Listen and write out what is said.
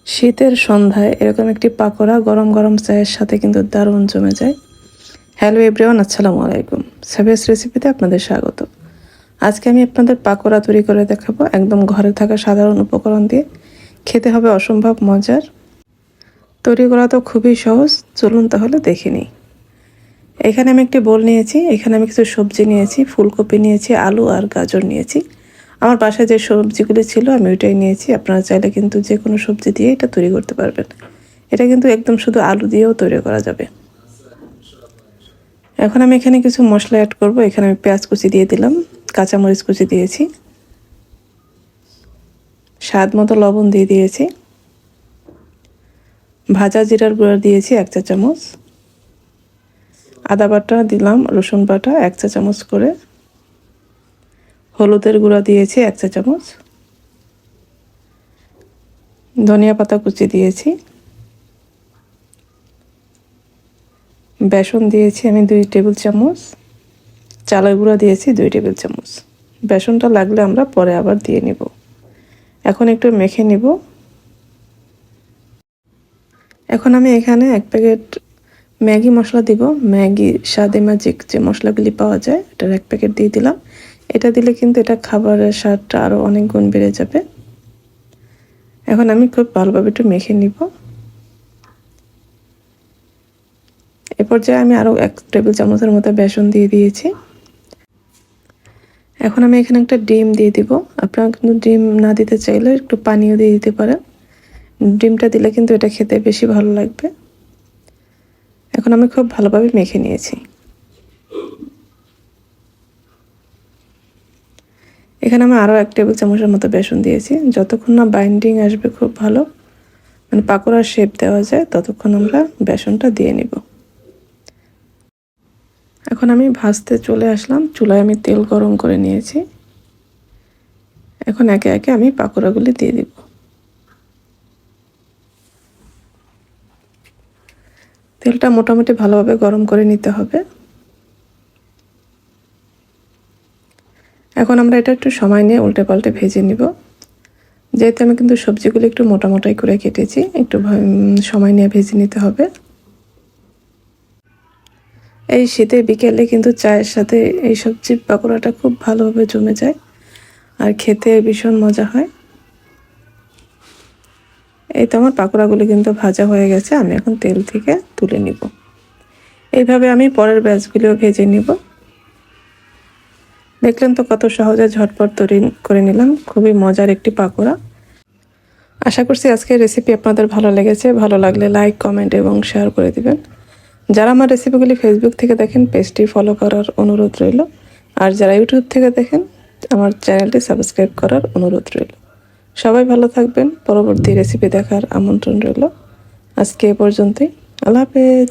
শীতের সন্ধ্যায় এরকম একটি পাকোড়া গরম গরম চায়ের সাথে কিন্তু দারুণ জমে যায়। হ্যালো এভরিওয়ান, আসসালামু আলাইকুম। সাবিয়াস রেসিপিতে আপনাদের স্বাগত। আজকে আমি আপনাদের পাকোড়া তৈরি করে দেখাবো একদম ঘরে থাকা সাধারণ উপকরণ দিয়ে। খেতে হবে অসম্ভব মজার। তৈরি করা তো খুবই সহজ, চলুন তাহলে দেখে নিই। এখানে আমি একটি বোল নিয়েছি, এখানে আমি কিছু সবজি নিয়েছি, ফুলকপি নিয়েছি, আলু আর গাজর নিয়েছি। আমার বাসায় যে সবজিগুলি ছিল আমি ওইটাই নিয়েছি। আপনারা চাইলে কিন্তু যে কোনো সবজি দিয়ে এটা তৈরি করতে পারবেন। এটা কিন্তু একদম শুধু আলু দিয়েও তৈরি করা যাবে। এখন আমি এখানে কিছু মশলা অ্যাড করব। এখানে আমি পেঁয়াজ কুচি দিয়ে দিলাম, কাঁচামরিচ কুচি দিয়েছি, স্বাদ মতো লবণ দিয়ে দিয়েছি, ভাজা জিরার গুঁড়া দিয়েছি 1 চা চামচ, আদা বাটা দিলাম, রসুন বাটা 1 চা চামচ করে, হলুদের গুঁড়া দিয়েছি 1 চা চামচ, ধনিয়া পাতা কুচি দিয়েছি, বেসন দিয়েছি আমি 2 টেবিল চামচ, চালের গুঁড়া দিয়েছি 2 টেবিল চামচ। বেসনটা লাগলে আমরা পরে আবার দিয়ে নিব। এখন একটু মেখে নিব। এখন আমি এখানে 1 প্যাকেট ম্যাগি মশলা দিব। ম্যাগি স্বাদে ম্যাজিক যে মশলাগুলি পাওয়া যায় এটার 1 প্যাকেট দিয়ে দিলাম। এটা দিলে কিন্তু এটা খাবারের স্বাদটা আরও অনেক গুণ বেড়ে যাবে। এখন আমি খুব ভালোভাবে একটু মেখে নিব। এ পর্যায়ে আমি আরও 1 টেবিল চামচের মতো বেসন দিয়ে দিয়েছি। এখন আমি এখানে একটা ডিম দিয়ে দিব। আপনারা কিন্তু ডিম না দিতে চাইলে একটু পানিও দিয়ে দিতে পারেন। ডিমটা দিলে কিন্তু এটা খেতে বেশি ভালো লাগবে। এখন আমি খুব ভালোভাবে মেখে নিয়েছি। এখানে আমি আরও 1 টেবিল চামচের মতো বেসন দিয়েছি। যতক্ষণ না বাইন্ডিং আসবে খুব ভালো, মানে পাকোড়ার শেপ দেওয়া যায়, ততক্ষণ আমরা বেসনটা দিয়ে নিব। এখন আমি ভাজতে চলে আসলাম। চুলায় আমি তেল গরম করে নিয়েছি। এখন একে একে আমি পাকোড়াগুলি দিয়ে দিব। তেলটা মোটামুটি ভালোভাবে গরম করে নিতে হবে। এখন আমরা এটা একটু সময় নিয়ে উল্টে পাল্টে ভেজে নিব। যেহেতু আমি কিন্তু সবজিগুলো একটু মোটা মোটাই করে কেটেছি, একটু সময় নিয়ে ভেজে নিতে হবে। এই শীতে বিকেলে কিন্তু চায়ের সাথে এই সবজির পাকোড়াটা খুব ভালোভাবে জমে যায় আর খেতে ভীষণ মজা হয়। এই তো আমার পাকোড়াগুলো কিন্তু ভাজা হয়ে গেছে। আমি এখন তেল থেকে তুলে নিব। এইভাবে আমি পরের ব্যাচগুলিও ভেজে নিব। দেখলেন তো কত সহজে ঝটপট তৈরি করে নিলাম খুবই মজার একটি পাকোড়া। আশা করছি আজকের রেসিপি আপনাদের ভালো লেগেছে। ভালো লাগলে লাইক, কমেন্ট এবং শেয়ার করে দিবেন। যারা আমার রেসিপিগুলি ফেসবুক থেকে দেখেন পেজটি ফলো করার অনুরোধ রইল। আর যারা ইউটিউব থেকে দেখেন আমার চ্যানেলটি সাবস্ক্রাইব করার অনুরোধ রইল। সবাই ভালো থাকবেন। পরবর্তী রেসিপি দেখার আমন্ত্রণ রইল। আজকে এ পর্যন্তই। আল্লাহ হাফেজ।